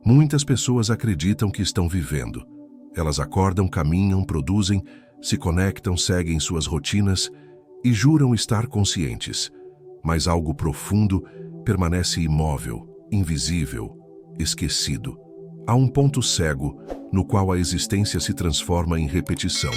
Muitas pessoas acreditam que estão vivendo. Elas acordam, caminham, produzem, se conectam, seguem suas rotinas e juram estar conscientes. Mas algo profundo permanece imóvel, invisível, esquecido. Há um ponto cego no qual a existência se transforma em repetição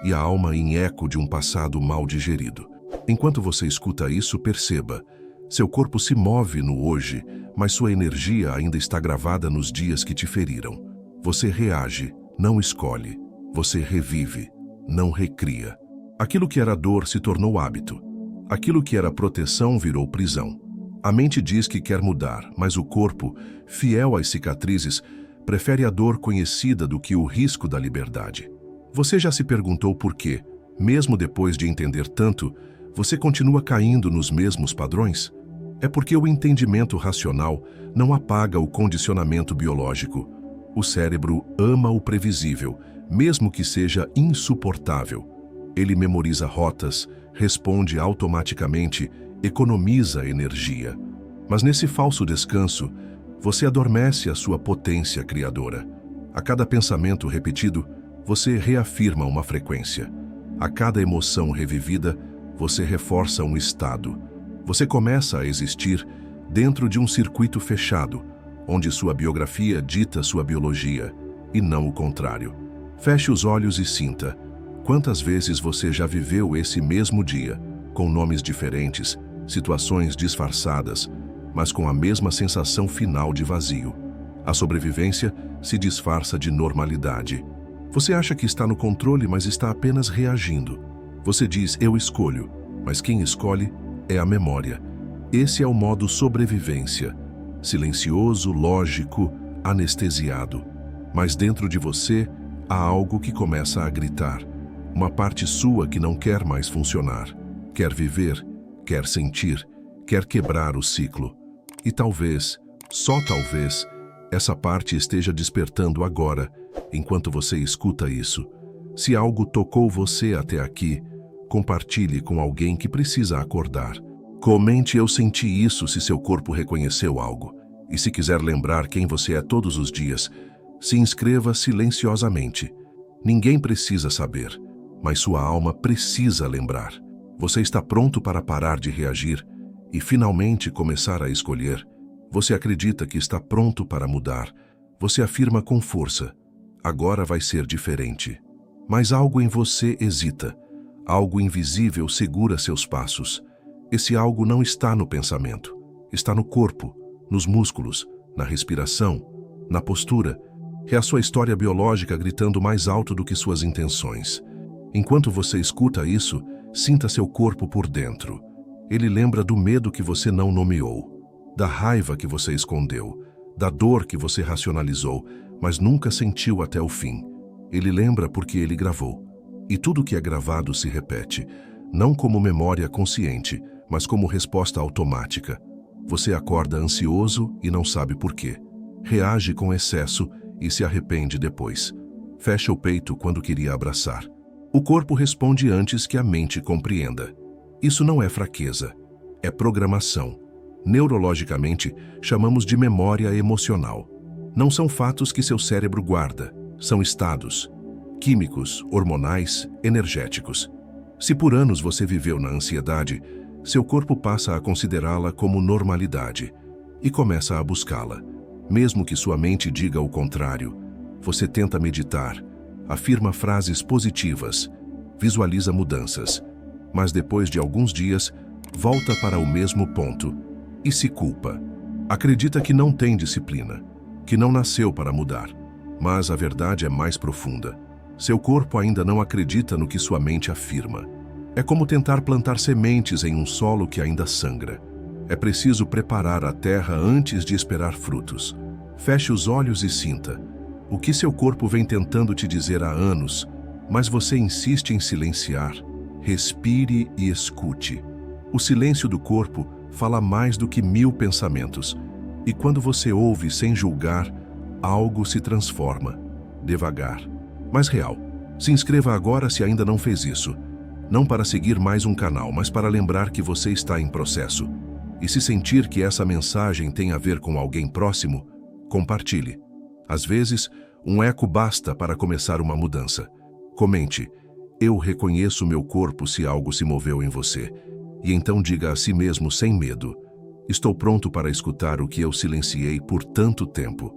e a alma em eco de um passado mal digerido. Enquanto você escuta isso, perceba: seu corpo se move no hoje, mas sua energia ainda está gravada nos dias que te feriram. Você reage, não escolhe. Você revive, não recria. Aquilo que era dor se tornou hábito. Aquilo que era proteção virou prisão. A mente diz que quer mudar, mas o corpo, fiel às cicatrizes, prefere a dor conhecida do que o risco da liberdade. Você já se perguntou por quê, mesmo depois de entender tanto, você continua caindo nos mesmos padrões? É porque o entendimento racional não apaga o condicionamento biológico. O cérebro ama o previsível, mesmo que seja insuportável. Ele memoriza rotas, responde automaticamente, economiza energia. Mas nesse falso descanso, você adormece a sua potência criadora. A cada pensamento repetido, você reafirma uma frequência. A cada emoção revivida, você reforça um estado. Você começa a existir dentro de um circuito fechado, onde sua biografia dita sua biologia, e não o contrário. Feche os olhos e sinta. Quantas vezes você já viveu esse mesmo dia, com nomes diferentes, situações disfarçadas, mas com a mesma sensação final de vazio? A sobrevivência se disfarça de normalidade. Você acha que está no controle, mas está apenas reagindo. Você diz, eu escolho, mas quem escolhe é a memória. Esse é o modo sobrevivência. Silencioso, lógico, anestesiado. Mas dentro de você há algo que começa a gritar. Uma parte sua que não quer mais funcionar. Quer viver, quer sentir, quer quebrar o ciclo. E talvez, só talvez, essa parte esteja despertando agora, enquanto você escuta isso. Se algo tocou você até aqui, compartilhe com alguém que precisa acordar. Comente eu senti isso se seu corpo reconheceu algo. E se quiser lembrar quem você é todos os dias, se inscreva silenciosamente. Ninguém precisa saber, mas sua alma precisa lembrar. Você está pronto para parar de reagir e finalmente começar a escolher. Você acredita que está pronto para mudar. Você afirma com força: agora vai ser diferente. Mas algo em você hesita. Algo invisível segura seus passos. Esse algo não está no pensamento. Está no corpo, nos músculos, na respiração, na postura. É a sua história biológica gritando mais alto do que suas intenções. Enquanto você escuta isso, sinta seu corpo por dentro. Ele lembra do medo que você não nomeou, da raiva que você escondeu, da dor que você racionalizou, mas nunca sentiu até o fim. Ele lembra porque ele gravou. E tudo que é gravado se repete, não como memória consciente, mas como resposta automática. Você acorda ansioso e não sabe por quê. Reage com excesso e se arrepende depois. Fecha o peito quando queria abraçar. O corpo responde antes que a mente compreenda. Isso não é fraqueza, é programação. Neurologicamente, chamamos de memória emocional. Não são fatos que seu cérebro guarda, são estados químicos, hormonais, energéticos. Se por anos você viveu na ansiedade, seu corpo passa a considerá-la como normalidade e começa a buscá-la. Mesmo que sua mente diga o contrário, você tenta meditar, afirma frases positivas, visualiza mudanças, mas depois de alguns dias, volta para o mesmo ponto e se culpa. Acredita que não tem disciplina, que não nasceu para mudar. Mas a verdade é mais profunda. Seu corpo ainda não acredita no que sua mente afirma. É como tentar plantar sementes em um solo que ainda sangra. É preciso preparar a terra antes de esperar frutos. Feche os olhos e sinta. O que seu corpo vem tentando te dizer há anos, mas você insiste em silenciar. Respire e escute. O silêncio do corpo fala mais do que 1000 pensamentos. E quando você ouve sem julgar, algo se transforma, devagar, mas real. Se inscreva agora se ainda não fez isso. Não para seguir mais um canal, mas para lembrar que você está em processo. E se sentir que essa mensagem tem a ver com alguém próximo, compartilhe. Às vezes, um eco basta para começar uma mudança. Comente: eu reconheço meu corpo se algo se moveu em você. E então diga a si mesmo sem medo: estou pronto para escutar o que eu silenciei por tanto tempo.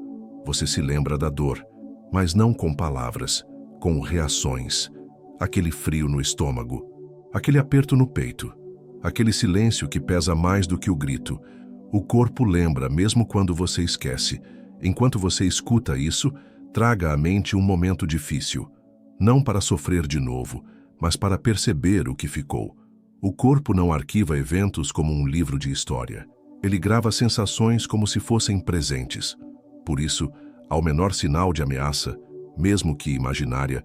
Você se lembra da dor, mas não com palavras, com reações. Aquele frio no estômago, aquele aperto no peito, aquele silêncio que pesa mais do que o grito. O corpo lembra mesmo quando você esquece. Enquanto você escuta isso, traga à mente um momento difícil. Não para sofrer de novo, mas para perceber o que ficou. O corpo não arquiva eventos como um livro de história. Ele grava sensações como se fossem presentes. Por isso, ao menor sinal de ameaça, mesmo que imaginária,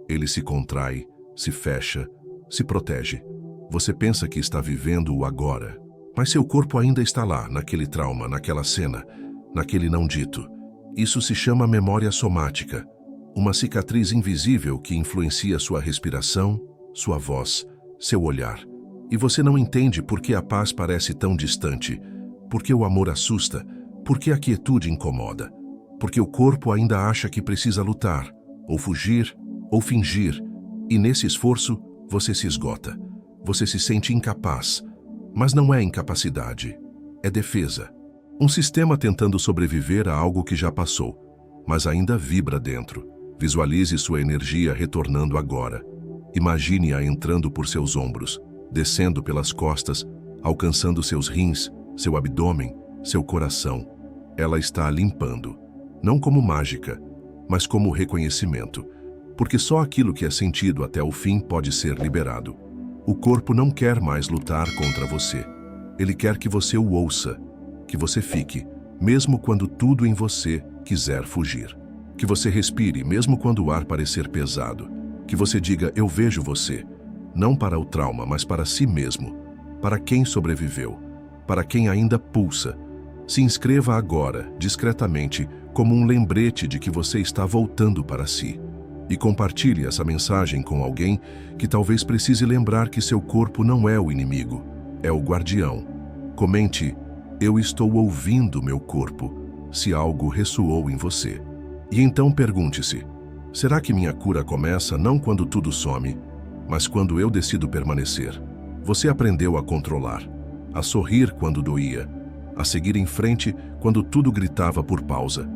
ele se contrai, se fecha, se protege. Você pensa que está vivendo o agora, mas seu corpo ainda está lá, naquele trauma, naquela cena, naquele não dito. Isso se chama memória somática, uma cicatriz invisível que influencia sua respiração, sua voz, seu olhar. E você não entende por que a paz parece tão distante, por que o amor assusta, por que a quietude incomoda, porque o corpo ainda acha que precisa lutar, ou fugir, ou fingir, e nesse esforço você se esgota. Você se sente incapaz, mas não é incapacidade, é defesa. Um sistema tentando sobreviver a algo que já passou, mas ainda vibra dentro. Visualize sua energia retornando agora. Imagine-a entrando por seus ombros, descendo pelas costas, alcançando seus rins, seu abdômen, seu coração. Ela está a limpando, não como mágica, mas como reconhecimento, porque só aquilo que é sentido até o fim pode ser liberado. O corpo não quer mais lutar contra você. Ele quer que você o ouça, que você fique, mesmo quando tudo em você quiser fugir. Que você respire, mesmo quando o ar parecer pesado. Que você diga: eu vejo você, não para o trauma, mas para si mesmo, para quem sobreviveu, para quem ainda pulsa. Se inscreva agora, discretamente, como um lembrete de que você está voltando para si. E compartilhe essa mensagem com alguém que talvez precise lembrar que seu corpo não é o inimigo, é o guardião. Comente: eu estou ouvindo meu corpo, se algo ressoou em você. E então pergunte-se: será que minha cura começa não quando tudo some, mas quando eu decido permanecer? Você aprendeu a controlar, a sorrir quando doía, a seguir em frente quando tudo gritava por pausa,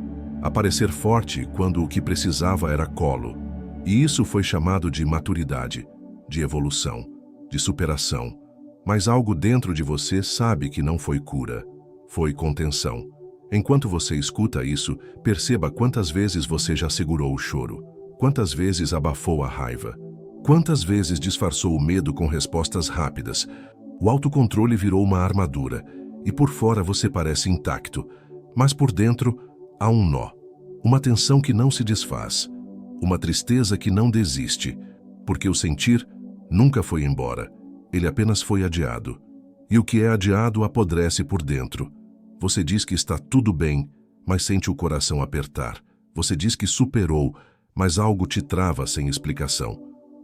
a parecer forte quando o que precisava era colo. E isso foi chamado de maturidade, de evolução, de superação. Mas algo dentro de você sabe que não foi cura, foi contenção. Enquanto você escuta isso, perceba quantas vezes você já segurou o choro, quantas vezes abafou a raiva, quantas vezes disfarçou o medo com respostas rápidas. O autocontrole virou uma armadura, e por fora você parece intacto, mas por dentro há um nó, uma tensão que não se desfaz, uma tristeza que não desiste, porque o sentir nunca foi embora, ele apenas foi adiado. E o que é adiado apodrece por dentro. Você diz que está tudo bem, mas sente o coração apertar. Você diz que superou, mas algo te trava sem explicação.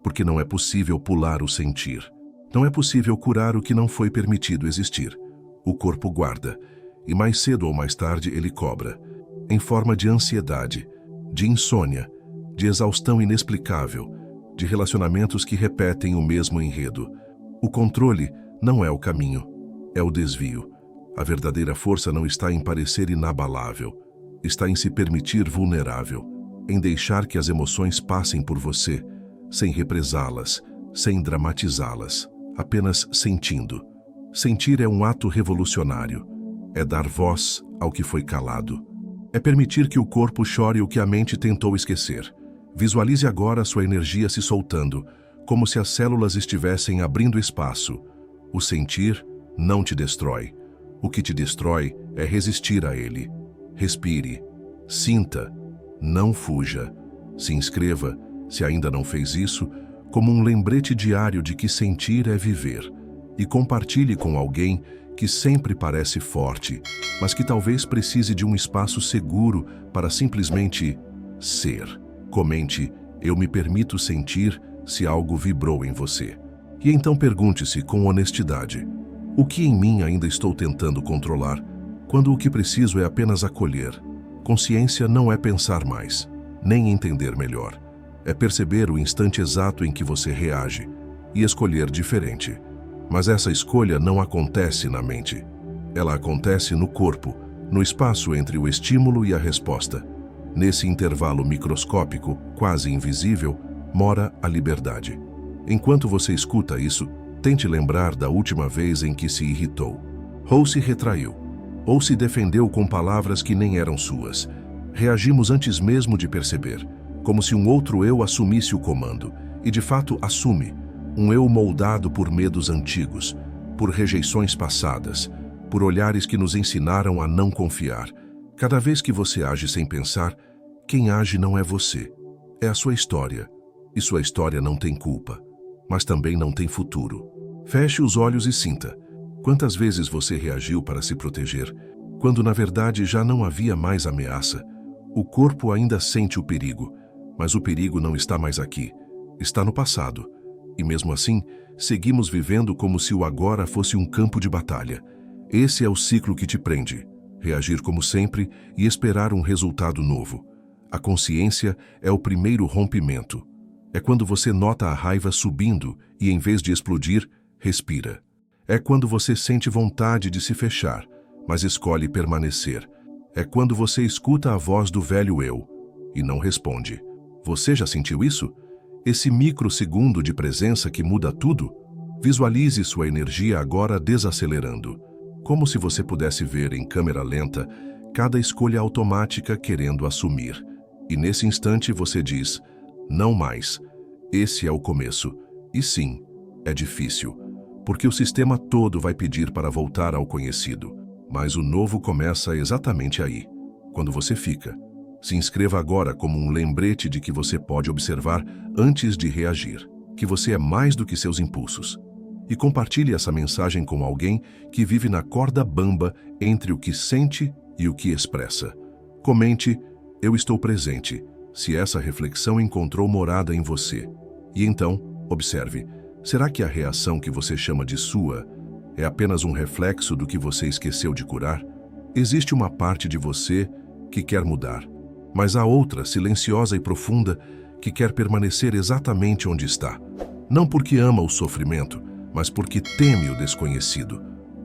Porque não é possível pular o sentir. Não é possível curar o que não foi permitido existir. O corpo guarda, e mais cedo ou mais tarde ele cobra. Em forma de ansiedade, de insônia, de exaustão inexplicável, de relacionamentos que repetem o mesmo enredo. O controle não é o caminho, é o desvio. A verdadeira força não está em parecer inabalável, está em se permitir vulnerável, em deixar que as emoções passem por você, sem represá-las, sem dramatizá-las, apenas sentindo. Sentir é um ato revolucionário, é dar voz ao que foi calado. É permitir que o corpo chore o que a mente tentou esquecer. Visualize agora sua energia se soltando, como se as células estivessem abrindo espaço. O sentir não te destrói. O que te destrói é resistir a ele. Respire, sinta, não fuja. Se inscreva, se ainda não fez isso, como um lembrete diário de que sentir é viver. E compartilhe com alguém que sempre parece forte, mas que talvez precise de um espaço seguro para simplesmente ser. Comente: eu me permito sentir, se algo vibrou em você. E então pergunte-se com honestidade: o que em mim ainda estou tentando controlar, quando o que preciso é apenas acolher? Consciência não é pensar mais, nem entender melhor. É perceber o instante exato em que você reage e escolher diferente. Mas essa escolha não acontece na mente. Ela acontece no corpo, no espaço entre o estímulo e a resposta. Nesse intervalo microscópico, quase invisível, mora a liberdade. Enquanto você escuta isso, tente lembrar da última vez em que se irritou, ou se retraiu, ou se defendeu com palavras que nem eram suas. Reagimos antes mesmo de perceber, como se um outro eu assumisse o comando, e de fato assume, um eu moldado por medos antigos, por rejeições passadas, por olhares que nos ensinaram a não confiar. Cada vez que você age sem pensar, quem age não é você, é a sua história, e sua história não tem culpa, mas também não tem futuro. Feche os olhos e sinta. Quantas vezes você reagiu para se proteger, quando na verdade já não havia mais ameaça? O corpo ainda sente o perigo, mas o perigo não está mais aqui, está no passado. E mesmo assim, seguimos vivendo como se o agora fosse um campo de batalha. Esse é o ciclo que te prende. Reagir como sempre e esperar um resultado novo. A consciência é o primeiro rompimento. É quando você nota a raiva subindo e, em vez de explodir, respira. É quando você sente vontade de se fechar, mas escolhe permanecer. É quando você escuta a voz do velho eu e não responde. Você já sentiu isso? Esse microsegundo de presença que muda tudo? Visualize sua energia agora desacelerando, como se você pudesse ver em câmera lenta cada escolha automática querendo assumir. E nesse instante você diz, não mais. Esse é o começo. E sim, é difícil, porque o sistema todo vai pedir para voltar ao conhecido. Mas o novo começa exatamente aí, quando você fica. Se inscreva agora como um lembrete de que você pode observar antes de reagir, que você é mais do que seus impulsos. E compartilhe essa mensagem com alguém que vive na corda bamba entre o que sente e o que expressa. Comente, eu estou presente, se essa reflexão encontrou morada em você. E então, observe, será que a reação que você chama de sua é apenas um reflexo do que você esqueceu de curar? Existe uma parte de você que quer mudar, mas há outra, silenciosa e profunda, que quer permanecer exatamente onde está. Não porque ama o sofrimento, mas porque teme o desconhecido.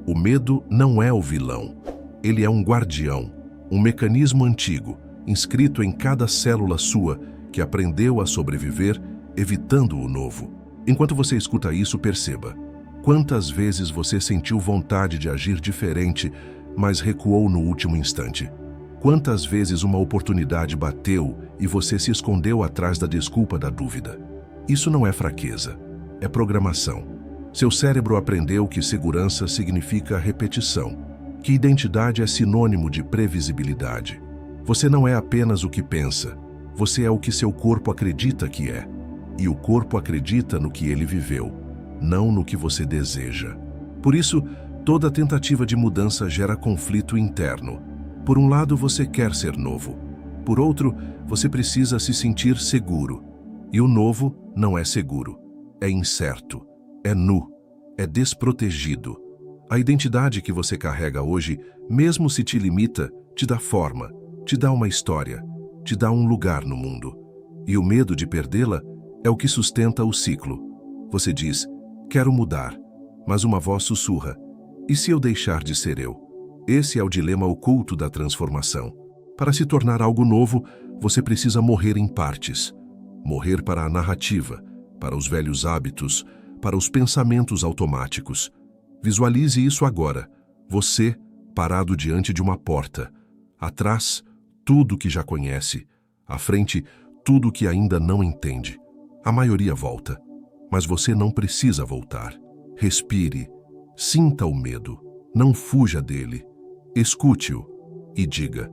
O medo não é o vilão. Ele é um guardião, um mecanismo antigo, inscrito em cada célula sua, que aprendeu a sobreviver, evitando o novo. Enquanto você escuta isso, perceba. Quantas vezes você sentiu vontade de agir diferente, mas recuou no último instante? Quantas vezes uma oportunidade bateu e você se escondeu atrás da desculpa da dúvida? Isso não é fraqueza, é programação. Seu cérebro aprendeu que segurança significa repetição, que identidade é sinônimo de previsibilidade. Você não é apenas o que pensa, você é o que seu corpo acredita que é. E o corpo acredita no que ele viveu, não no que você deseja. Por isso, toda tentativa de mudança gera conflito interno. Por um lado, você quer ser novo. Por outro, você precisa se sentir seguro. E o novo não é seguro. É incerto. É nu. É desprotegido. A identidade que você carrega hoje, mesmo se te limita, te dá forma, te dá uma história, te dá um lugar no mundo. E o medo de perdê-la é o que sustenta o ciclo. Você diz, quero mudar, mas uma voz sussurra, e se eu deixar de ser eu? Esse é o dilema oculto da transformação. Para se tornar algo novo, você precisa morrer em partes. Morrer para a narrativa, para os velhos hábitos, para os pensamentos automáticos. Visualize isso agora. Você, parado diante de uma porta. Atrás, tudo que já conhece. À frente, tudo que ainda não entende. A maioria volta, mas você não precisa voltar. Respire, sinta o medo, não fuja dele. Escute-o e diga,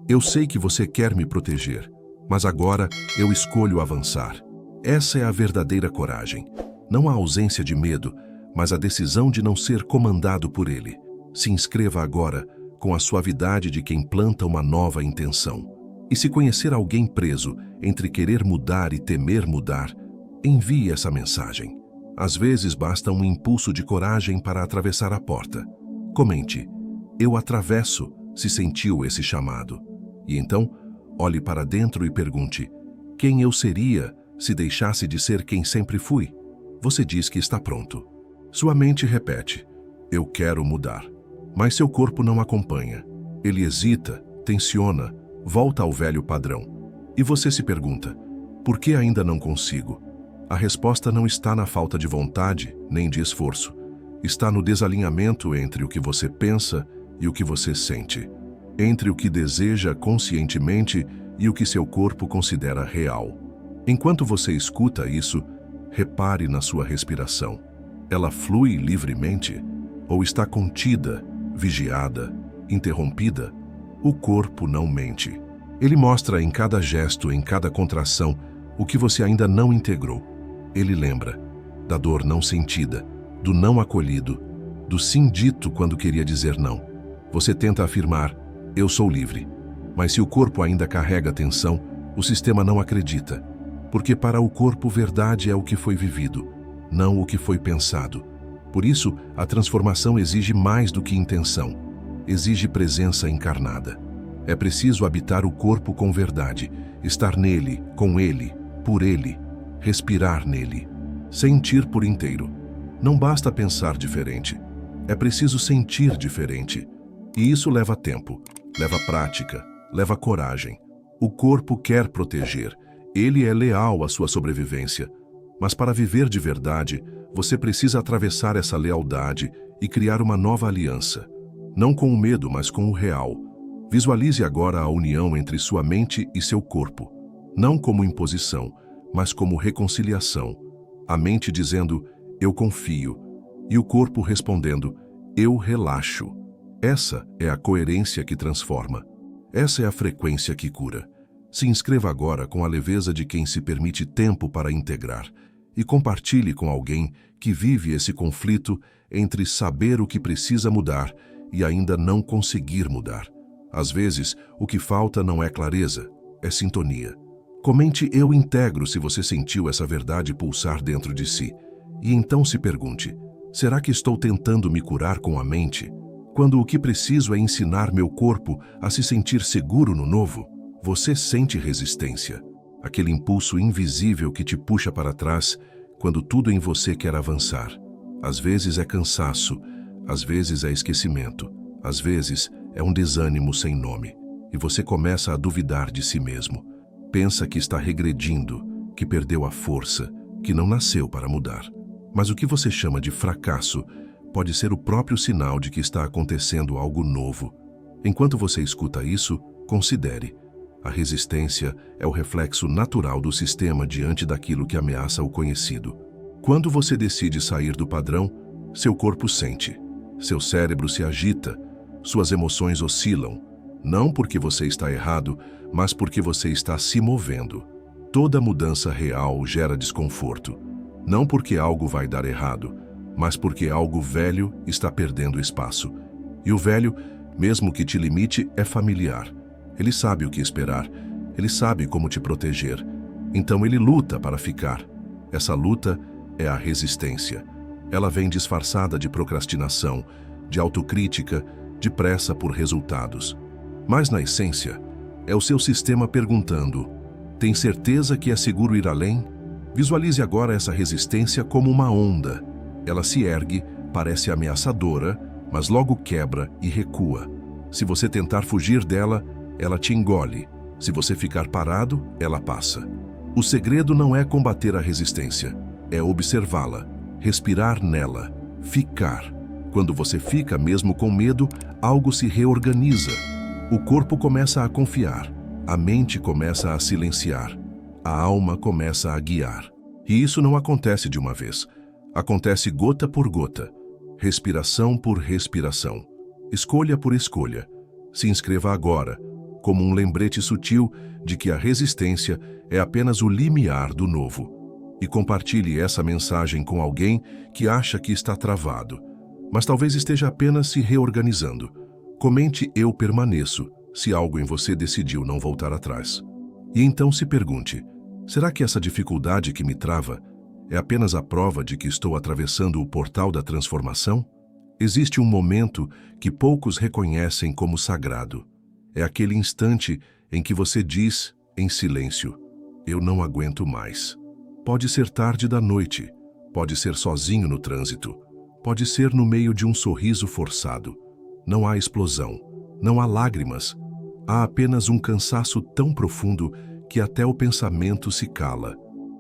eu sei que você quer me proteger, mas agora eu escolho avançar. Essa é a verdadeira coragem. Não a ausência de medo, mas a decisão de não ser comandado por ele. Se inscreva agora com a suavidade de quem planta uma nova intenção. E se conhecer alguém preso entre querer mudar e temer mudar, envie essa mensagem. Às vezes basta um impulso de coragem para atravessar a porta. Comente, eu atravesso, se sentiu esse chamado. E então, olhe para dentro e pergunte: quem eu seria se deixasse de ser quem sempre fui? Você diz que está pronto. Sua mente repete: eu quero mudar. Mas seu corpo não acompanha. Ele hesita, tensiona, volta ao velho padrão. E você se pergunta: por que ainda não consigo? A resposta não está na falta de vontade, nem de esforço. Está no desalinhamento entre o que você pensa e o que você sente. Entre o que deseja conscientemente e o que seu corpo considera real. Enquanto você escuta isso, repare na sua respiração. Ela flui livremente? Ou está contida, vigiada, interrompida? O corpo não mente. Ele mostra em cada gesto, em cada contração, o que você ainda não integrou. Ele lembra da dor não sentida, do não acolhido, do sim dito quando queria dizer não. Você tenta afirmar: eu sou livre. Mas se o corpo ainda carrega tensão, o sistema não acredita. Porque para o corpo verdade é o que foi vivido, não o que foi pensado. Por isso, a transformação exige mais do que intenção. Exige presença encarnada. É preciso habitar o corpo com verdade, estar nele, com ele, por ele, respirar nele, sentir por inteiro. Não basta pensar diferente. É preciso sentir diferente. E isso leva tempo, leva prática, leva coragem. O corpo quer proteger. Ele é leal à sua sobrevivência. Mas para viver de verdade, você precisa atravessar essa lealdade e criar uma nova aliança. Não com o medo, mas com o real. Visualize agora a união entre sua mente e seu corpo. Não como imposição, mas como reconciliação. A mente dizendo: eu confio. E o corpo respondendo: eu relaxo. Essa é a coerência que transforma. Essa é a frequência que cura. Se inscreva agora com a leveza de quem se permite tempo para integrar e compartilhe com alguém que vive esse conflito entre saber o que precisa mudar e ainda não conseguir mudar. Às vezes, o que falta não é clareza, é sintonia. Comente "eu integro" se você sentiu essa verdade pulsar dentro de si. E então se pergunte: será que estou tentando me curar com a mente, quando o que preciso é ensinar meu corpo a se sentir seguro no novo? Você sente resistência, aquele impulso invisível que te puxa para trás quando tudo em você quer avançar. Às vezes é cansaço, às vezes é esquecimento, às vezes é um desânimo sem nome. E você começa a duvidar de si mesmo. Pensa que está regredindo, que perdeu a força, que não nasceu para mudar. Mas o que você chama de fracasso pode ser o próprio sinal de que está acontecendo algo novo. Enquanto você escuta isso, considere: a resistência é o reflexo natural do sistema diante daquilo que ameaça o conhecido. Quando você decide sair do padrão, seu corpo sente, seu cérebro se agita, suas emoções oscilam, não porque você está errado, mas porque você está se movendo. Toda mudança real gera desconforto, não porque algo vai dar errado, mas porque algo velho está perdendo espaço. E o velho, mesmo que te limite, é familiar. Ele sabe o que esperar, ele sabe como te proteger. Então ele luta para ficar. Essa luta é a resistência. Ela vem disfarçada de procrastinação, de autocrítica, de pressa por resultados. Mas na essência, é o seu sistema perguntando: tem certeza que é seguro ir além? Visualize agora essa resistência como uma onda. Ela se ergue, parece ameaçadora, mas logo quebra e recua. Se você tentar fugir dela, ela te engole. Se você ficar parado, ela passa. O segredo não é combater a resistência, é observá-la, respirar nela, ficar. Quando você fica mesmo com medo, algo se reorganiza. O corpo começa a confiar, a mente começa a silenciar, a alma começa a guiar. E isso não acontece de uma vez. Acontece gota por gota, respiração por respiração, escolha por escolha. Se inscreva agora, como um lembrete sutil de que a resistência é apenas o limiar do novo. E compartilhe essa mensagem com alguém que acha que está travado, mas talvez esteja apenas se reorganizando. Comente "eu permaneço" se algo em você decidiu não voltar atrás. E então se pergunte: será que essa dificuldade que me trava é apenas a prova de que estou atravessando o portal da transformação? Existe um momento que poucos reconhecem como sagrado. É aquele instante em que você diz, em silêncio, eu não aguento mais. Pode ser tarde da noite, pode ser sozinho no trânsito, pode ser no meio de um sorriso forçado. Não há explosão, não há lágrimas, há apenas um cansaço tão profundo que até o pensamento se cala.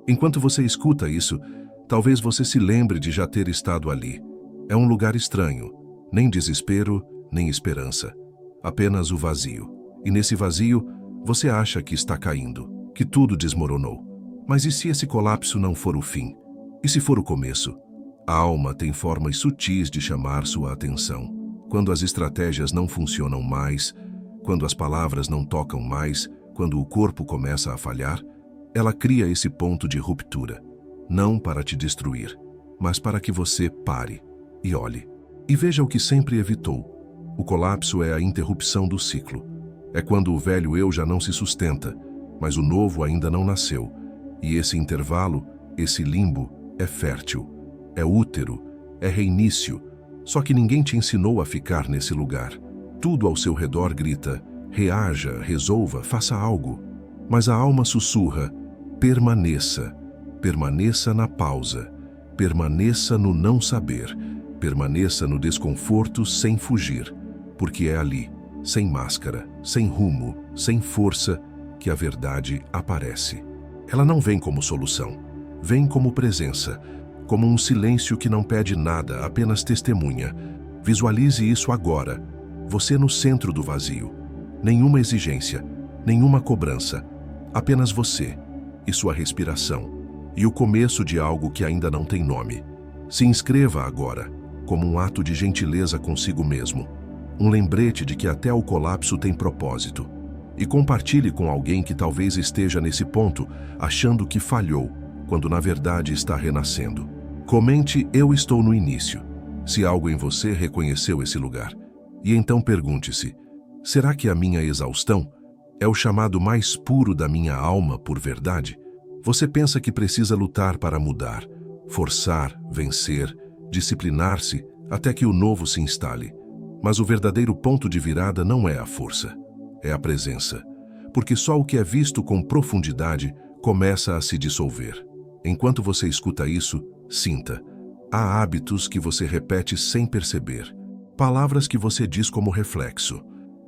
Enquanto você escuta isso, talvez você se lembre de já ter estado ali. É um lugar estranho, nem desespero, nem esperança. Apenas o vazio. E nesse vazio, você acha que está caindo, que tudo desmoronou. Mas e se esse colapso não for o fim? E se for o começo? A alma tem formas sutis de chamar sua atenção. Quando as estratégias não funcionam mais, quando as palavras não tocam mais, quando o corpo começa a falhar, ela cria esse ponto de ruptura. Não para te destruir, mas para que você pare e olhe. E veja o que sempre evitou. O colapso é a interrupção do ciclo. É quando o velho eu já não se sustenta, mas o novo ainda não nasceu. E esse intervalo, esse limbo, é fértil, é útero, é reinício. Só que ninguém te ensinou a ficar nesse lugar. Tudo ao seu redor grita, reaja, resolva, faça algo. Mas a alma sussurra, permaneça. Permaneça na pausa. Permaneça no não saber. Permaneça no desconforto sem fugir. Porque é ali, sem máscara, sem rumo, sem força, que a verdade aparece. Ela não vem como solução. Vem como presença, como um silêncio que não pede nada, apenas testemunha. Visualize isso agora. Você no centro do vazio. Nenhuma exigência, nenhuma cobrança. Apenas você e sua respiração. E o começo de algo que ainda não tem nome. Se inscreva agora, como um ato de gentileza consigo mesmo. Um lembrete de que até o colapso tem propósito. E compartilhe com alguém que talvez esteja nesse ponto, achando que falhou, quando na verdade está renascendo. Comente "Eu estou no início", se algo em você reconheceu esse lugar. E então pergunte-se, será que a minha exaustão é o chamado mais puro da minha alma por verdade? Você pensa que precisa lutar para mudar, forçar, vencer, disciplinar-se até que o novo se instale. Mas o verdadeiro ponto de virada não é a força, é a presença. Porque só o que é visto com profundidade começa a se dissolver. Enquanto você escuta isso, sinta. Há hábitos que você repete sem perceber. Palavras que você diz como reflexo.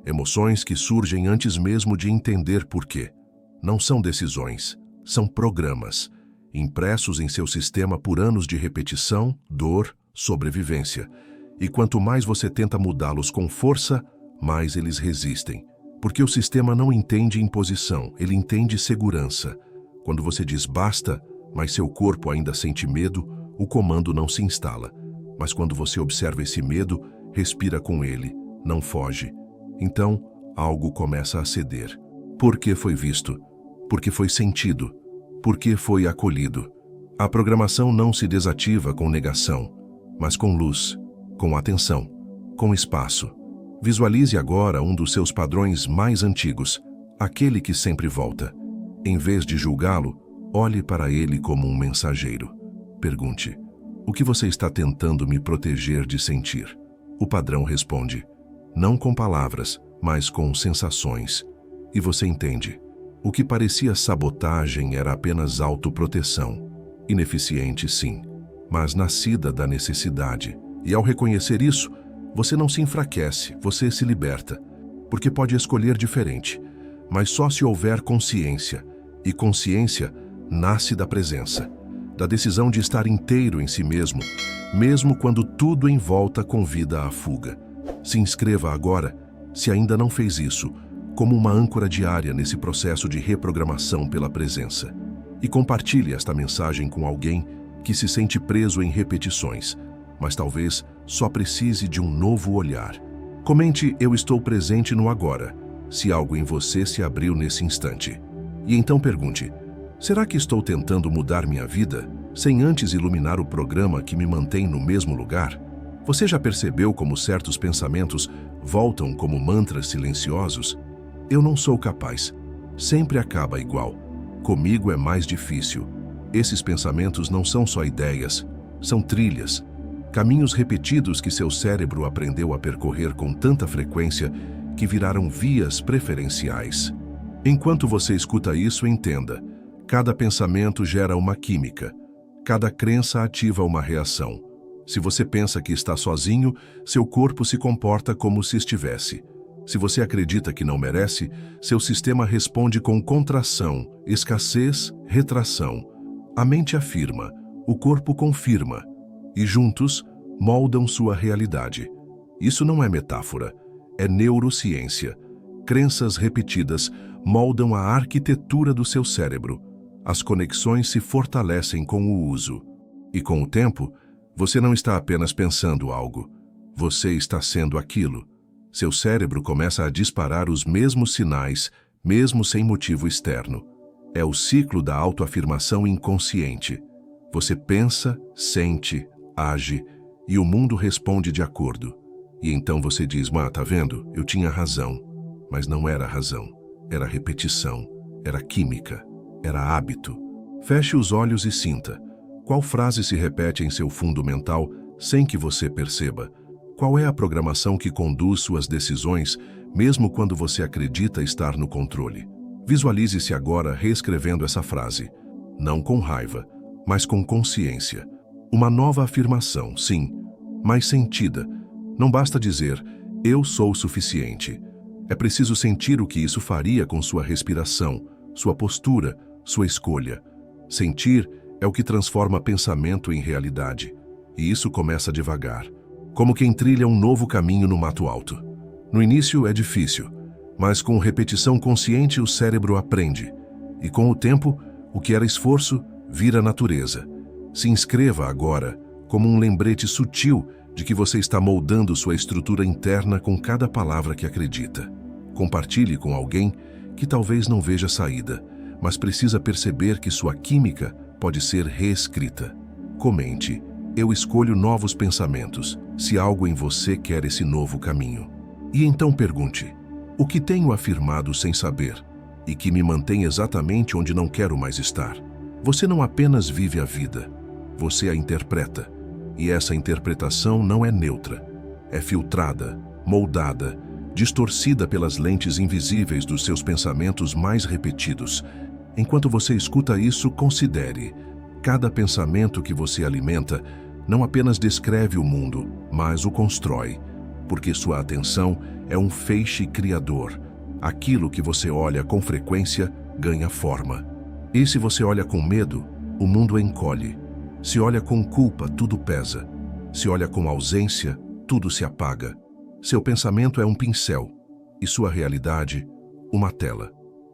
Emoções que surgem antes mesmo de entender por quê. Não são decisões, são programas, impressos em seu sistema por anos de repetição, dor, sobrevivência. E quanto mais você tenta mudá-los com força, mais eles resistem. Porque o sistema não entende imposição, ele entende segurança. Quando você diz basta, mas seu corpo ainda sente medo, o comando não se instala. Mas quando você observa esse medo, respira com ele, não foge. Então, algo começa a ceder. Porque foi visto, porque foi sentido, porque foi acolhido. A programação não se desativa com negação, mas com luz, com atenção, com espaço. Visualize agora um dos seus padrões mais antigos, aquele que sempre volta. Em vez de julgá-lo, olhe para ele como um mensageiro. Pergunte, o que você está tentando me proteger de sentir? O padrão responde, não com palavras, mas com sensações. E você entende. O que parecia sabotagem era apenas autoproteção. Ineficiente, sim, mas nascida da necessidade. E ao reconhecer isso, você não se enfraquece, você se liberta. Porque pode escolher diferente, mas só se houver consciência. E consciência nasce da presença, da decisão de estar inteiro em si mesmo, mesmo quando tudo em volta convida à fuga. Se inscreva agora, se ainda não fez isso, como uma âncora diária nesse processo de reprogramação pela presença. E compartilhe esta mensagem com alguém que se sente preso em repetições, mas talvez só precise de um novo olhar. Comente "Eu estou presente no agora", se algo em você se abriu nesse instante. E então pergunte, será que estou tentando mudar minha vida, sem antes iluminar o programa que me mantém no mesmo lugar? Você já percebeu como certos pensamentos voltam como mantras silenciosos? Eu não sou capaz. Sempre acaba igual. Comigo é mais difícil. Esses pensamentos não são só ideias, são trilhas, caminhos repetidos que seu cérebro aprendeu a percorrer com tanta frequência que viraram vias preferenciais. Enquanto você escuta isso, entenda: cada pensamento gera uma química, cada crença ativa uma reação. Se você pensa que está sozinho, seu corpo se comporta como se estivesse. Se você acredita que não merece, seu sistema responde com contração, escassez, retração. A mente afirma, o corpo confirma, e juntos moldam sua realidade. Isso não é metáfora, é neurociência. Crenças repetidas moldam a arquitetura do seu cérebro. As conexões se fortalecem com o uso. E com o tempo, você não está apenas pensando algo, você está sendo aquilo. Seu cérebro começa a disparar os mesmos sinais, mesmo sem motivo externo. É o ciclo da autoafirmação inconsciente. Você pensa, sente, age, e o mundo responde de acordo. E então você diz: tá vendo? Eu tinha razão. Mas não era razão. Era repetição. Era química. Era hábito. Feche os olhos e sinta. Qual frase se repete em seu fundo mental sem que você perceba? Qual é a programação que conduz suas decisões, mesmo quando você acredita estar no controle? Visualize-se agora reescrevendo essa frase. Não com raiva, mas com consciência. Uma nova afirmação, sim, mas sentida. Não basta dizer, eu sou suficiente. É preciso sentir o que isso faria com sua respiração, sua postura, sua escolha. Sentir é o que transforma pensamento em realidade. E isso começa devagar, como quem trilha um novo caminho no mato alto. No início é difícil, mas com repetição consciente o cérebro aprende. E com o tempo, o que era esforço vira natureza. Se inscreva agora como um lembrete sutil de que você está moldando sua estrutura interna com cada palavra que acredita. Compartilhe com alguém que talvez não veja saída, mas precisa perceber que sua química pode ser reescrita. Comente: eu escolho novos pensamentos, se algo em você quer esse novo caminho. E então pergunte: o que tenho afirmado sem saber e que me mantém exatamente onde não quero mais estar? Você não apenas vive a vida, você a interpreta. E essa interpretação não é neutra. É filtrada, moldada, distorcida pelas lentes invisíveis dos seus pensamentos mais repetidos. Enquanto você escuta isso, considere: cada pensamento que você alimenta não apenas descreve o mundo, mas o constrói, porque sua atenção é um feixe criador. Aquilo que você olha com frequência ganha forma. E se você olha com medo, o mundo encolhe. Se olha com culpa, tudo pesa. Se olha com ausência, tudo se apaga. Seu pensamento é um pincel e sua realidade, uma tela.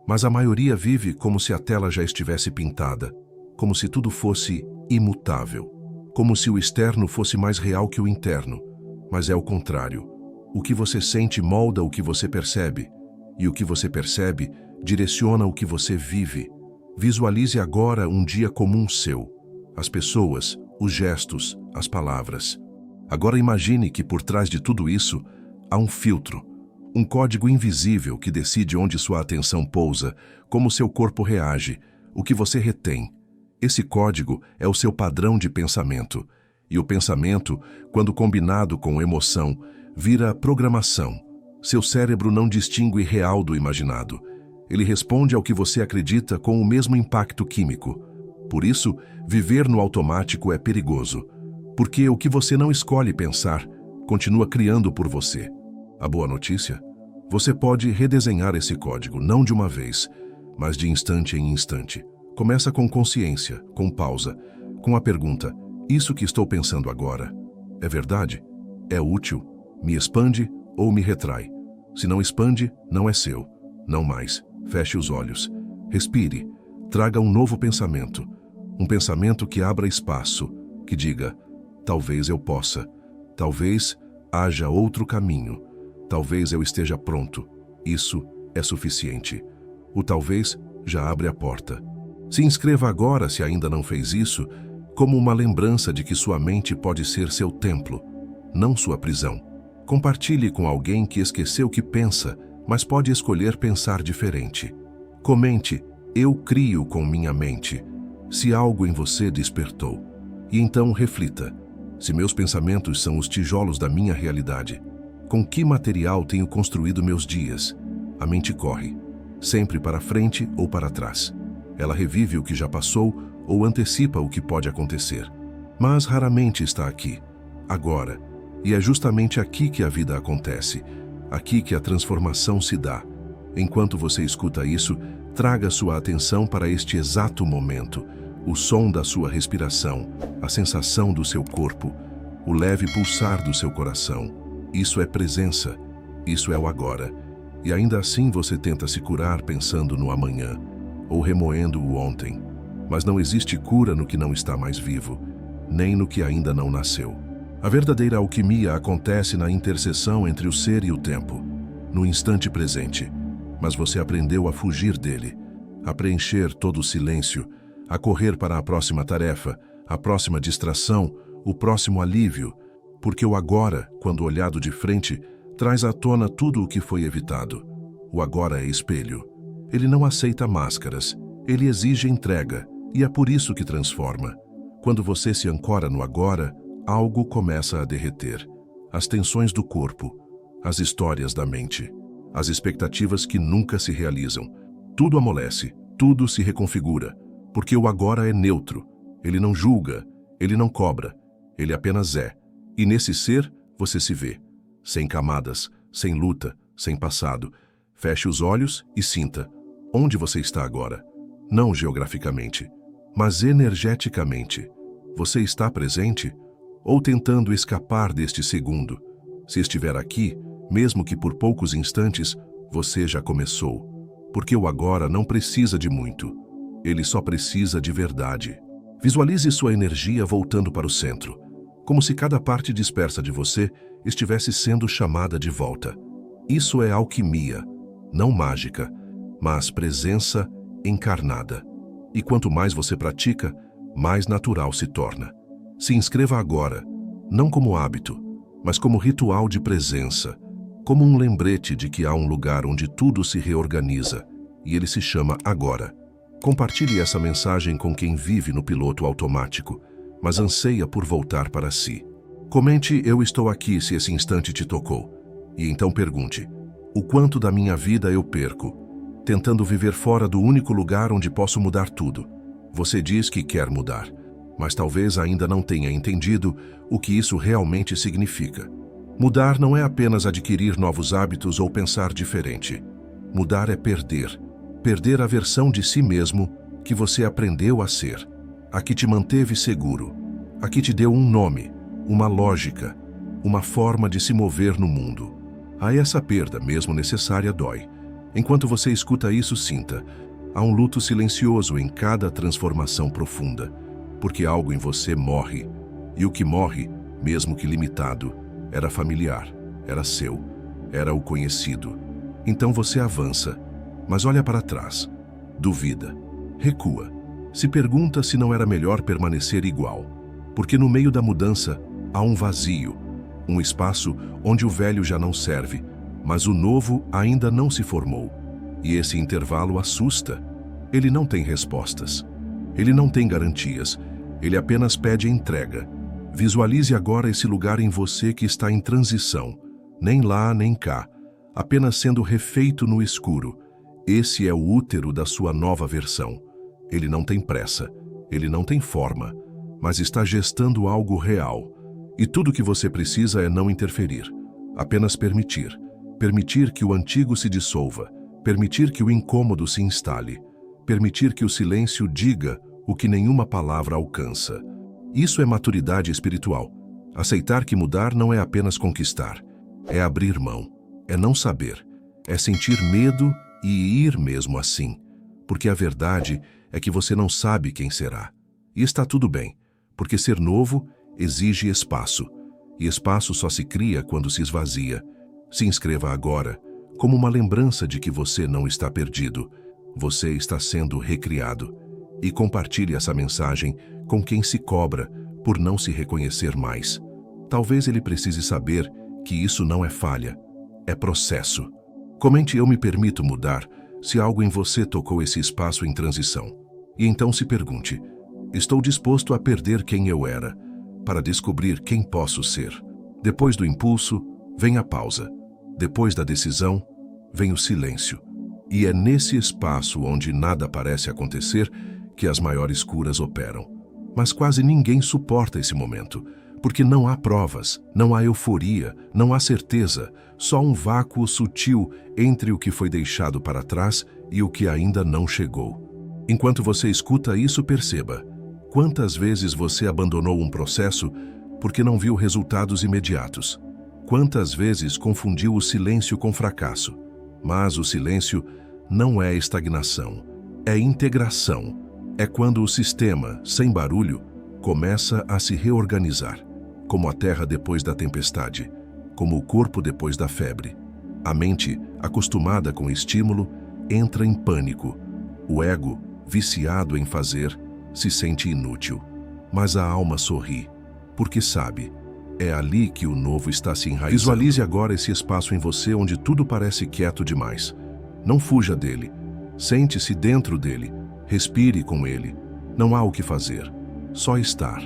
Mas a maioria vive como se a tela já estivesse pintada, como se tudo fosse imutável, como se o externo fosse mais real que o interno. Mas é o contrário. O que você sente molda o que você percebe, e o que você percebe direciona o que você vive. Visualize agora um dia comum seu. As pessoas, os gestos, as palavras. Agora imagine que por trás de tudo isso há um filtro, um código invisível que decide onde sua atenção pousa, como seu corpo reage, o que você retém. Esse código é o seu padrão de pensamento. E o pensamento, quando combinado com emoção, vira programação. Seu cérebro não distingue real do imaginado. Ele responde ao que você acredita com o mesmo impacto químico. Por isso, viver no automático é perigoso, porque o que você não escolhe pensar continua criando por você. A boa notícia? Você pode redesenhar esse código, não de uma vez, mas de instante em instante. Começa com consciência, com pausa, com a pergunta: isso que estou pensando agora é verdade? É útil? Me expande ou me retrai? Se não expande, não é seu. Não mais. Feche os olhos. Respire. Traga um novo pensamento. Um pensamento que abra espaço, que diga: talvez eu possa. Talvez haja outro caminho. Talvez eu esteja pronto. Isso é suficiente. O talvez já abre a porta. Se inscreva agora, se ainda não fez isso, como uma lembrança de que sua mente pode ser seu templo, não sua prisão. Compartilhe com alguém que esqueceu que pensa, mas pode escolher pensar diferente. Comente: eu crio com minha mente, se algo em você despertou. E então reflita: se meus pensamentos são os tijolos da minha realidade, com que material tenho construído meus dias? A mente corre. sempre para frente ou para trás. Ela revive o que já passou ou antecipa o que pode acontecer. Mas raramente está aqui, agora. E é justamente aqui que a vida acontece, aqui que a transformação se dá. Enquanto você escuta isso, traga sua atenção para este exato momento, o som da sua respiração, a sensação do seu corpo, o leve pulsar do seu coração. Isso é presença, isso é o agora. E ainda assim você tenta se curar pensando no amanhã, ou remoendo o ontem. Mas não existe cura no que não está mais vivo, nem no que ainda não nasceu. A verdadeira alquimia acontece na interseção entre o ser e o tempo, no instante presente. Mas você aprendeu a fugir dele, a preencher todo o silêncio, a correr para a próxima tarefa, a próxima distração, o próximo alívio, porque o agora, quando olhado de frente, traz à tona tudo o que foi evitado. O agora é espelho. Ele não aceita máscaras, ele exige entrega, e é por isso que transforma. Quando você se ancora no agora, algo começa a derreter. As tensões do corpo, as histórias da mente, as expectativas que nunca se realizam. Tudo amolece, tudo se reconfigura, porque o agora é neutro. Ele não julga, ele não cobra, ele apenas é. E nesse ser, você se vê. Sem camadas, sem luta, sem passado. Feche os olhos e sinta. Onde você está agora? Não geograficamente, mas energeticamente. Você está presente? Ou tentando escapar deste segundo? Se estiver aqui, mesmo que por poucos instantes, você já começou. Porque o agora não precisa de muito. Ele só precisa de verdade. Visualize sua energia voltando para o centro, como se cada parte dispersa de você estivesse sendo chamada de volta. Isso é alquimia, não mágica, mas presença encarnada. E quanto mais você pratica, mais natural se torna. Se inscreva agora, não como hábito, mas como ritual de presença, como um lembrete de que há um lugar onde tudo se reorganiza, e ele se chama agora. Compartilhe essa mensagem com quem vive no piloto automático, mas anseia por voltar para si. Comente "Eu estou aqui" se esse instante te tocou. E então pergunte: o quanto da minha vida eu perco, tentando viver fora do único lugar onde posso mudar tudo? Você diz que quer mudar, mas talvez ainda não tenha entendido o que isso realmente significa. Mudar não é apenas adquirir novos hábitos ou pensar diferente. Mudar é perder. Perder a versão de si mesmo que você aprendeu a ser, a que te manteve seguro, a que te deu um nome, uma lógica, uma forma de se mover no mundo. A essa perda, mesmo necessária, dói. Enquanto você escuta isso, sinta. Há um luto silencioso em cada transformação profunda, porque algo em você morre. E o que morre, mesmo que limitado, era familiar, era seu, era o conhecido. Então você avança, mas olha para trás, duvida, recua, se pergunta se não era melhor permanecer igual, porque no meio da mudança há um vazio, um espaço onde o velho já não serve, mas o novo ainda não se formou. E esse intervalo assusta. Ele não tem respostas, ele não tem garantias, ele apenas pede entrega. Visualize agora esse lugar em você que está em transição, nem lá nem cá, apenas sendo refeito no escuro. Esse é o útero da sua nova versão. Ele não tem pressa, ele não tem forma, mas está gestando algo real. E tudo que você precisa é não interferir, apenas permitir. Permitir que o antigo se dissolva, permitir que o incômodo se instale, permitir que o silêncio diga o que nenhuma palavra alcança. Isso é maturidade espiritual. Aceitar que mudar não é apenas conquistar, é abrir mão, é não saber, é sentir medo e ir mesmo assim, porque a verdade é que você não sabe quem será. E está tudo bem, porque ser novo exige espaço, e espaço só se cria quando se esvazia. Se inscreva agora, como uma lembrança de que você não está perdido, você está sendo recriado. E compartilhe essa mensagem com quem se cobra por não se reconhecer mais. Talvez ele precise saber que isso não é falha, é processo. Comente "Eu me permito mudar" se algo em você tocou esse espaço em transição. E então se pergunte: estou disposto a perder quem eu era, para descobrir quem posso ser? Depois do impulso, vem a pausa. Depois da decisão, vem o silêncio. E é nesse espaço onde nada parece acontecer que as maiores curas operam. Mas quase ninguém suporta esse momento, porque não há provas, não há euforia, não há certeza, só um vácuo sutil entre o que foi deixado para trás e o que ainda não chegou. Enquanto você escuta isso, perceba: quantas vezes você abandonou um processo porque não viu resultados imediatos? Quantas vezes confundiu o silêncio com fracasso? Mas o silêncio não é estagnação, é integração. É quando o sistema, sem barulho, começa a se reorganizar, como a terra depois da tempestade, como o corpo depois da febre. A mente, acostumada com o estímulo, entra em pânico. O ego, viciado em fazer, se sente inútil. Mas a alma sorri, porque sabe, é ali que o novo está se enraizando. Visualize agora esse espaço em você onde tudo parece quieto demais. Não fuja dele. Sente-se dentro dele. Respire com ele. Não há o que fazer, só estar.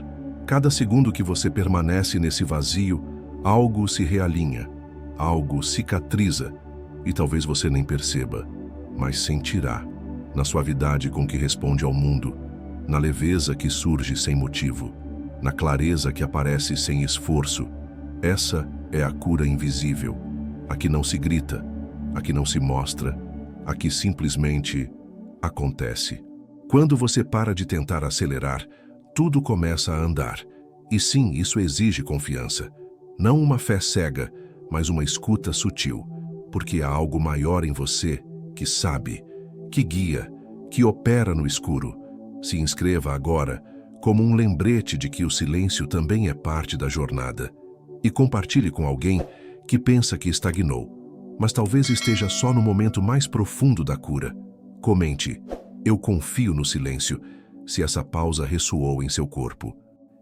Cada segundo que você permanece nesse vazio, algo se realinha, algo cicatriza, e talvez você nem perceba, mas sentirá, na suavidade com que responde ao mundo, na leveza que surge sem motivo, na clareza que aparece sem esforço. Essa é a cura invisível, a que não se grita, a que não se mostra, a que simplesmente acontece. Quando você para de tentar acelerar, tudo começa a andar. E sim, isso exige confiança. Não uma fé cega, mas uma escuta sutil, porque há algo maior em você que sabe, que guia, que opera no escuro. Se inscreva agora como um lembrete de que o silêncio também é parte da jornada. E compartilhe com alguém que pensa que estagnou, mas talvez esteja só no momento mais profundo da cura. Comente: eu confio no silêncio, se essa pausa ressoou em seu corpo.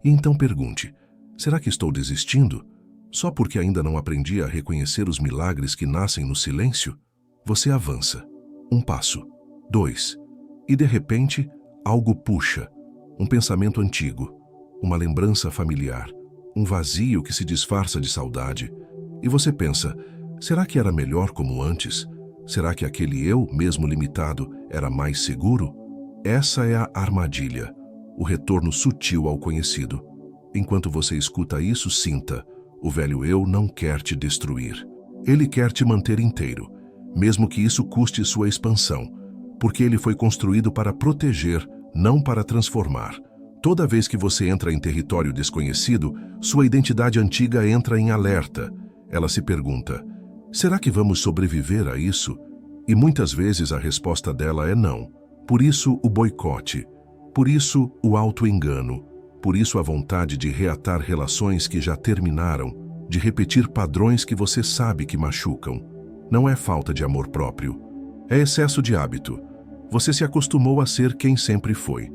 E então pergunte: será que estou desistindo? Só porque ainda não aprendi a reconhecer os milagres que nascem no silêncio? Você avança. 1 passo, 2, e de repente, algo puxa. Um pensamento antigo, uma lembrança familiar, um vazio que se disfarça de saudade. E você pensa: será que era melhor como antes? Será que aquele eu, mesmo limitado, era mais seguro? Essa é a armadilha, o retorno sutil ao conhecido. Enquanto você escuta isso, sinta: o velho eu não quer te destruir. Ele quer te manter inteiro, mesmo que isso custe sua expansão, porque ele foi construído para proteger, não para transformar. Toda vez que você entra em território desconhecido, sua identidade antiga entra em alerta. Ela se pergunta: será que vamos sobreviver a isso? E muitas vezes a resposta dela é não. Por isso o boicote, por isso o auto-engano, por isso a vontade de reatar relações que já terminaram, de repetir padrões que você sabe que machucam. Não é falta de amor próprio, é excesso de hábito. Você se acostumou a ser quem sempre foi,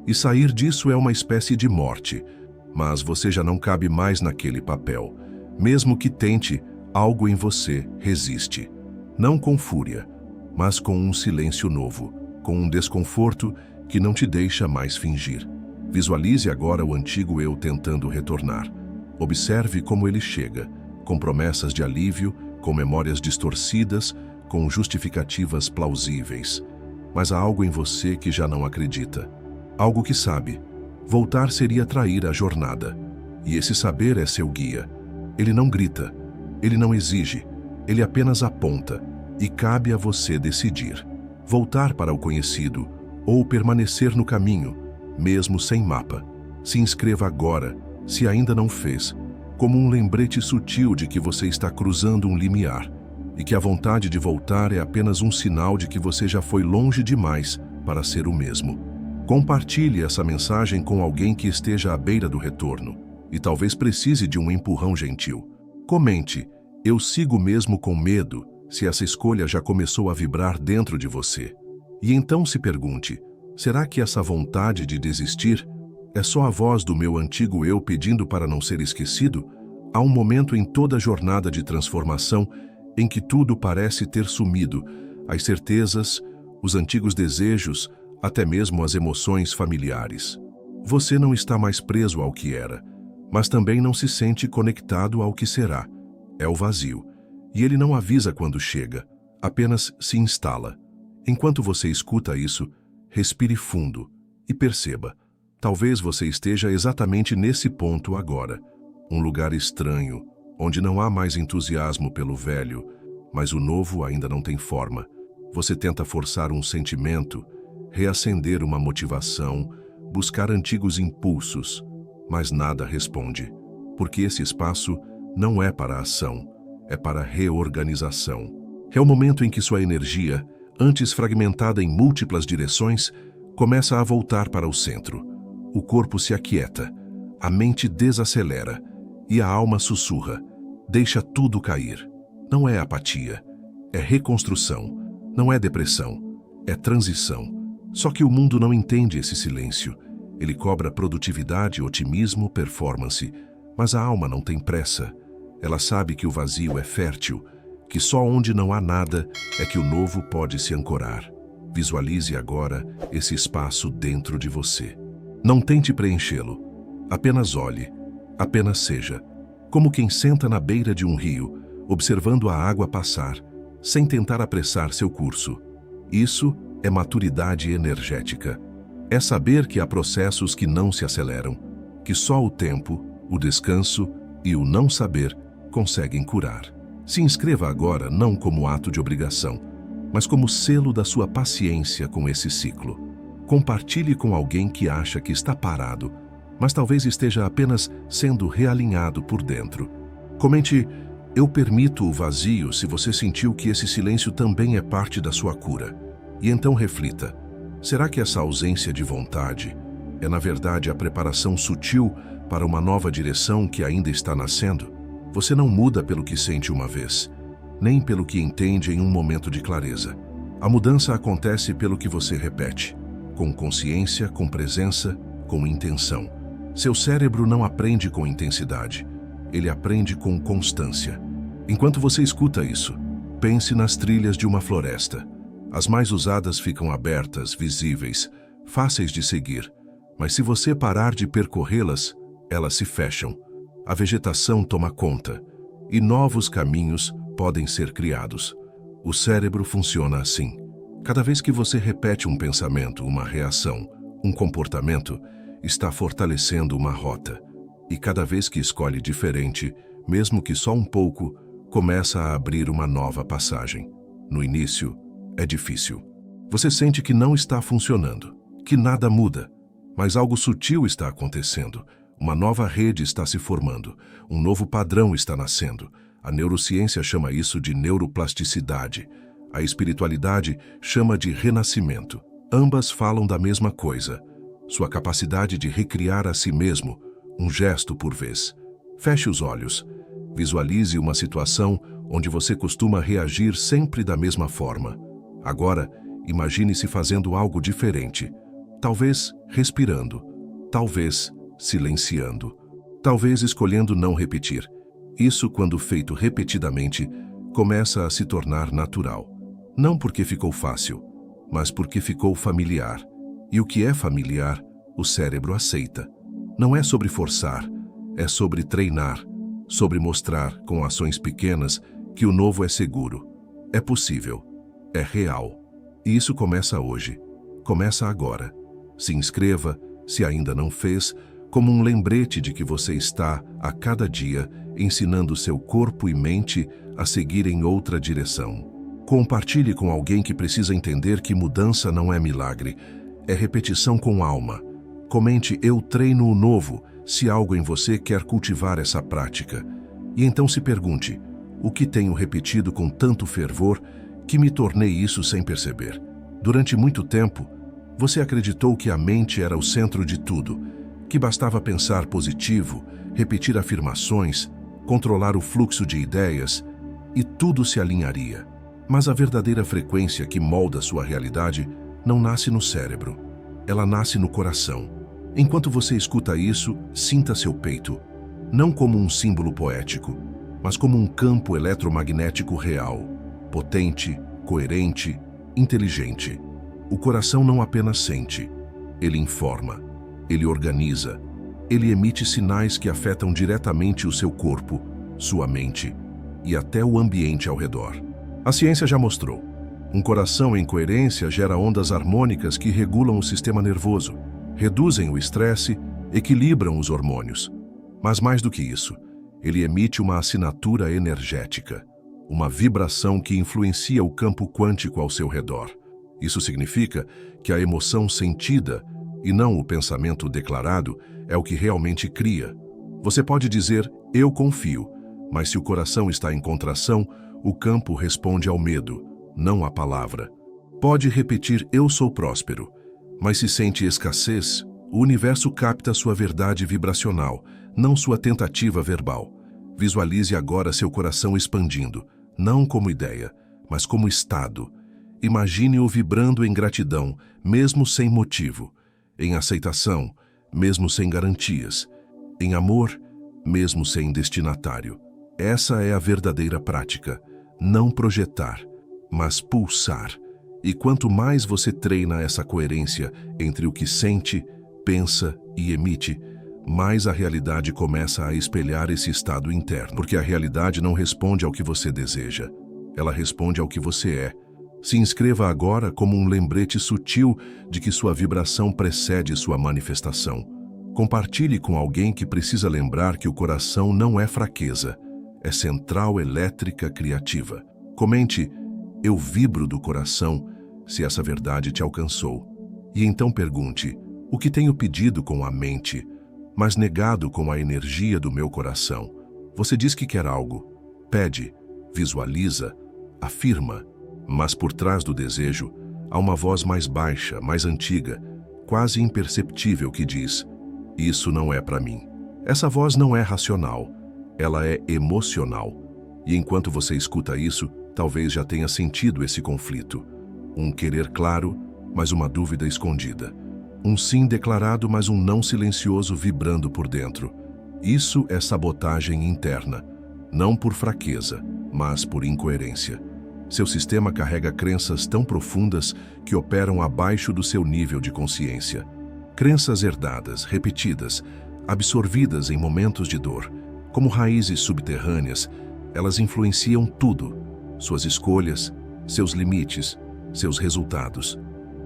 e sair disso é uma espécie de morte. Mas você já não cabe mais naquele papel. Mesmo que tente, algo em você resiste. Não com fúria, mas com um silêncio novo, com um desconforto que não te deixa mais fingir. Visualize agora o antigo eu tentando retornar. Observe como ele chega, com promessas de alívio, com memórias distorcidas, com justificativas plausíveis. Mas há algo em você que já não acredita. Algo que sabe: voltar seria trair a jornada. E esse saber é seu guia. Ele não grita, ele não exige, ele apenas aponta, e cabe a você decidir. Voltar para o conhecido ou permanecer no caminho, mesmo sem mapa. Se inscreva agora, se ainda não fez, como um lembrete sutil de que você está cruzando um limiar e que a vontade de voltar é apenas um sinal de que você já foi longe demais para ser o mesmo. Compartilhe essa mensagem com alguém que esteja à beira do retorno e talvez precise de um empurrão gentil. Comente: eu sigo mesmo com medo, se essa escolha já começou a vibrar dentro de você. E então se pergunte: será que essa vontade de desistir é só a voz do meu antigo eu pedindo para não ser esquecido? Há um momento em toda a jornada de transformação em que tudo parece ter sumido, as certezas, os antigos desejos, até mesmo as emoções familiares. Você não está mais preso ao que era, mas também não se sente conectado ao que será. É o vazio. E ele não avisa quando chega, apenas se instala. Enquanto você escuta isso, respire fundo e perceba. Talvez você esteja exatamente nesse ponto agora. Um lugar estranho, onde não há mais entusiasmo pelo velho, mas o novo ainda não tem forma. Você tenta forçar um sentimento, reacender uma motivação, buscar antigos impulsos, mas nada responde, porque esse espaço não é para a ação, é para a reorganização. É o momento em que sua energia, antes fragmentada em múltiplas direções, começa a voltar para o centro. O corpo se aquieta, a mente desacelera e a alma sussurra. Deixa tudo cair. Não é apatia, é reconstrução. Não é depressão, é transição. Só que o mundo não entende esse silêncio. Ele cobra produtividade, otimismo, performance. Mas a alma não tem pressa. Ela sabe que o vazio é fértil, que só onde não há nada é que o novo pode se ancorar. Visualize agora esse espaço dentro de você. Não tente preenchê-lo. Apenas olhe, apenas seja. Como quem senta na beira de um rio, observando a água passar, sem tentar apressar seu curso. Isso é maturidade energética. É saber que há processos que não se aceleram, que só o tempo, o descanso e o não saber conseguem curar. Se inscreva agora não como ato de obrigação, mas como selo da sua paciência com esse ciclo. Compartilhe com alguém que acha que está parado, mas talvez esteja apenas sendo realinhado por dentro. Comente: eu permito o vazio se você sentiu que esse silêncio também é parte da sua cura. E então reflita: será que essa ausência de vontade é na verdade a preparação sutil para uma nova direção que ainda está nascendo? Você não muda pelo que sente uma vez, nem pelo que entende em um momento de clareza. A mudança acontece pelo que você repete, com consciência, com presença, com intenção. Seu cérebro não aprende com intensidade, ele aprende com constância. Enquanto você escuta isso, pense nas trilhas de uma floresta. As mais usadas ficam abertas, visíveis, fáceis de seguir, mas se você parar de percorrê-las, elas se fecham. A vegetação toma conta e novos caminhos podem ser criados. O cérebro funciona assim. Cada vez que você repete um pensamento, uma reação, um comportamento, está fortalecendo uma rota. E cada vez que escolhe diferente, mesmo que só um pouco, começa a abrir uma nova passagem. No início, é difícil. Você sente que não está funcionando, que nada muda, mas algo sutil está acontecendo. Uma nova rede está se formando, um novo padrão está nascendo. A neurociência chama isso de neuroplasticidade. A espiritualidade chama de renascimento. Ambas falam da mesma coisa: sua capacidade de recriar a si mesmo, um gesto por vez. Feche os olhos. Visualize uma situação onde você costuma reagir sempre da mesma forma. Agora, imagine-se fazendo algo diferente. Talvez respirando, talvez silenciando, talvez escolhendo não repetir. Isso, quando feito repetidamente, começa a se tornar natural. Não porque ficou fácil, mas porque ficou familiar. E o que é familiar, o cérebro aceita. Não é sobre forçar, é sobre treinar, sobre mostrar, com ações pequenas, que o novo é seguro, é possível, é real. E isso começa hoje, começa agora. Se inscreva, se ainda não fez, como um lembrete de que você está, a cada dia, ensinando seu corpo e mente a seguir em outra direção. Compartilhe com alguém que precisa entender que mudança não é milagre, é repetição com alma. Comente: eu treino o novo, se algo em você quer cultivar essa prática. E então se pergunte: o que tenho repetido com tanto fervor que me tornei isso sem perceber? Durante muito tempo, você acreditou que a mente era o centro de tudo, que bastava pensar positivo, repetir afirmações, controlar o fluxo de ideias e tudo se alinharia. Mas a verdadeira frequência que molda sua realidade não nasce no cérebro, ela nasce no coração. Enquanto você escuta isso, sinta seu peito, não como um símbolo poético, mas como um campo eletromagnético real, potente, coerente, inteligente. O coração não apenas sente, ele informa, ele organiza, ele emite sinais que afetam diretamente o seu corpo, sua mente e até o ambiente ao redor. A ciência já mostrou. Um coração em coerência gera ondas harmônicas que regulam o sistema nervoso, reduzem o estresse, equilibram os hormônios. Mas mais do que isso, ele emite uma assinatura energética, uma vibração que influencia o campo quântico ao seu redor. Isso significa que a emoção sentida, e não o pensamento declarado, é o que realmente cria. Você pode dizer, eu confio, mas se o coração está em contração, o campo responde ao medo, não à palavra. Pode repetir, eu sou próspero, mas se sente escassez, o universo capta sua verdade vibracional, não sua tentativa verbal. Visualize agora seu coração expandindo, não como ideia, mas como estado. Imagine-o vibrando em gratidão, mesmo sem motivo, em aceitação, mesmo sem garantias, em amor, mesmo sem destinatário. Essa é a verdadeira prática, não projetar, mas pulsar. E quanto mais você treina essa coerência entre o que sente, pensa e emite, mais a realidade começa a espelhar esse estado interno. Porque a realidade não responde ao que você deseja, ela responde ao que você é. Se inscreva agora como um lembrete sutil de que sua vibração precede sua manifestação. Compartilhe com alguém que precisa lembrar que o coração não é fraqueza, é central elétrica criativa. Comente, eu vibro do coração, se essa verdade te alcançou. E então pergunte, o que tenho pedido com a mente, mas negado com a energia do meu coração? Você diz que quer algo, pede, visualiza, afirma, mas por trás do desejo há uma voz mais baixa, mais antiga, quase imperceptível que diz, isso não é para mim. Essa voz não é racional, ela é emocional. E enquanto você escuta isso, talvez já tenha sentido esse conflito. Um querer claro, mas uma dúvida escondida. Um sim declarado, mas um não silencioso vibrando por dentro. Isso é sabotagem interna, não por fraqueza, mas por incoerência. Seu sistema carrega crenças tão profundas que operam abaixo do seu nível de consciência. Crenças herdadas, repetidas, absorvidas em momentos de dor. Como raízes subterrâneas, elas influenciam tudo. Suas escolhas, seus limites, seus resultados.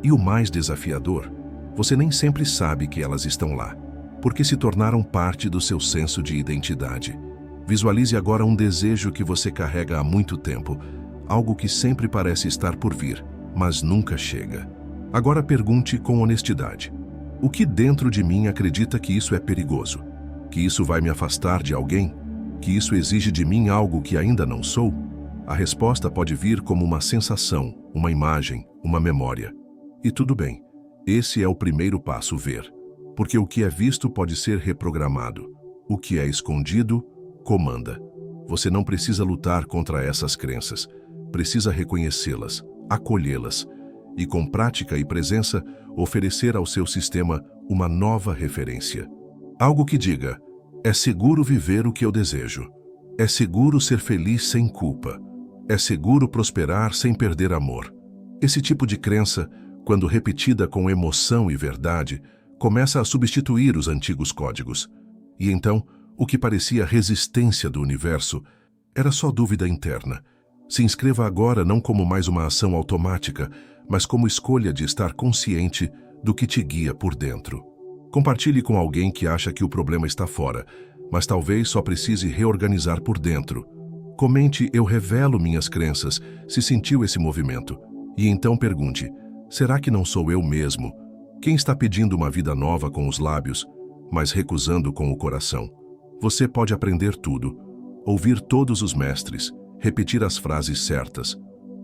E o mais desafiador, você nem sempre sabe que elas estão lá, porque se tornaram parte do seu senso de identidade. Visualize agora um desejo que você carrega há muito tempo, algo que sempre parece estar por vir, mas nunca chega. Agora pergunte com honestidade, o que dentro de mim acredita que isso é perigoso? Que isso vai me afastar de alguém? Que isso exige de mim algo que ainda não sou? A resposta pode vir como uma sensação, uma imagem, uma memória. E tudo bem, esse é o primeiro passo, ver. Porque o que é visto pode ser reprogramado. O que é escondido, comanda. Você não precisa lutar contra essas crenças. Precisa reconhecê-las, acolhê-las e, com prática e presença, oferecer ao seu sistema uma nova referência. Algo que diga, é seguro viver o que eu desejo. É seguro ser feliz sem culpa. É seguro prosperar sem perder amor. Esse tipo de crença, quando repetida com emoção e verdade, começa a substituir os antigos códigos. E então, o que parecia resistência do universo era só dúvida interna. Se inscreva agora não como mais uma ação automática, mas como escolha de estar consciente do que te guia por dentro. Compartilhe com alguém que acha que o problema está fora, mas talvez só precise reorganizar por dentro. Comente, eu revelo minhas crenças, se sentiu esse movimento. E então pergunte, será que não sou eu mesmo? Quem está pedindo uma vida nova com os lábios, mas recusando com o coração? Você pode aprender tudo, ouvir todos os mestres, repetir as frases certas,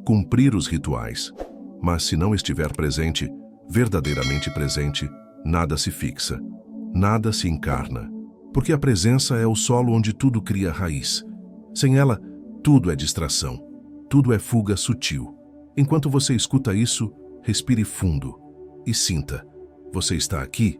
cumprir os rituais. Mas se não estiver presente, verdadeiramente presente, nada se fixa, nada se encarna. Porque a presença é o solo onde tudo cria raiz. Sem ela, tudo é distração, tudo é fuga sutil. Enquanto você escuta isso, respire fundo e sinta. Você está aqui,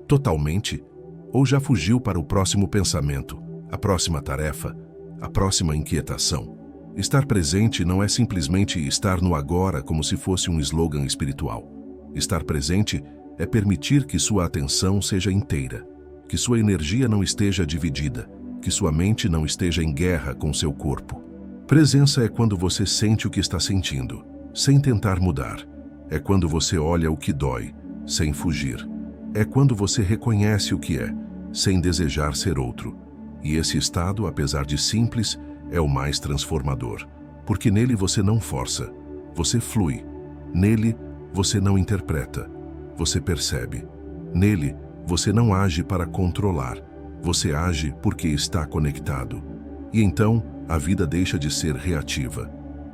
totalmente, ou já fugiu para o próximo pensamento, a próxima tarefa, a próxima inquietação? Estar presente não é simplesmente estar no agora como se fosse um slogan espiritual. Estar presente é permitir que sua atenção seja inteira, que sua energia não esteja dividida, que sua mente não esteja em guerra com seu corpo. Presença é quando você sente o que está sentindo, sem tentar mudar. É quando você olha o que dói, sem fugir. É quando você reconhece o que é, sem desejar ser outro. E esse estado, apesar de simples, é o mais transformador. Porque nele você não força, você flui. Nele você não interpreta, você percebe. Nele você não age para controlar, você age porque está conectado. E então a vida deixa de ser reativa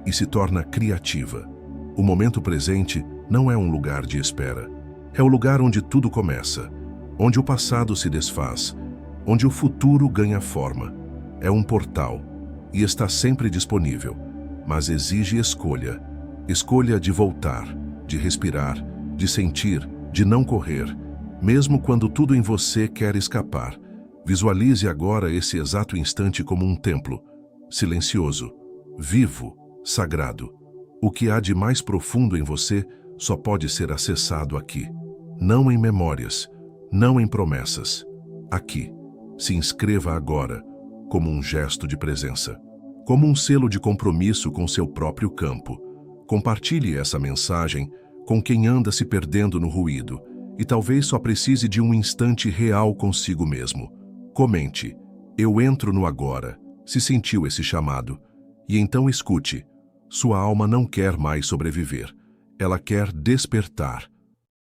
e se torna criativa. O momento presente não é um lugar de espera. É o lugar onde tudo começa, onde o passado se desfaz, onde o futuro ganha forma. É um portal e está sempre disponível, mas exige escolha. Escolha de voltar, de respirar, de sentir, de não correr. Mesmo quando tudo em você quer escapar, visualize agora esse exato instante como um templo, silencioso, vivo, sagrado. O que há de mais profundo em você só pode ser acessado aqui. Não em memórias, não em promessas. Aqui. Se inscreva agora, como um gesto de presença, como um selo de compromisso com seu próprio campo. Compartilhe essa mensagem com quem anda se perdendo no ruído e talvez só precise de um instante real consigo mesmo. Comente: eu entro no agora, se sentiu esse chamado. E então escute: sua alma não quer mais sobreviver, ela quer despertar.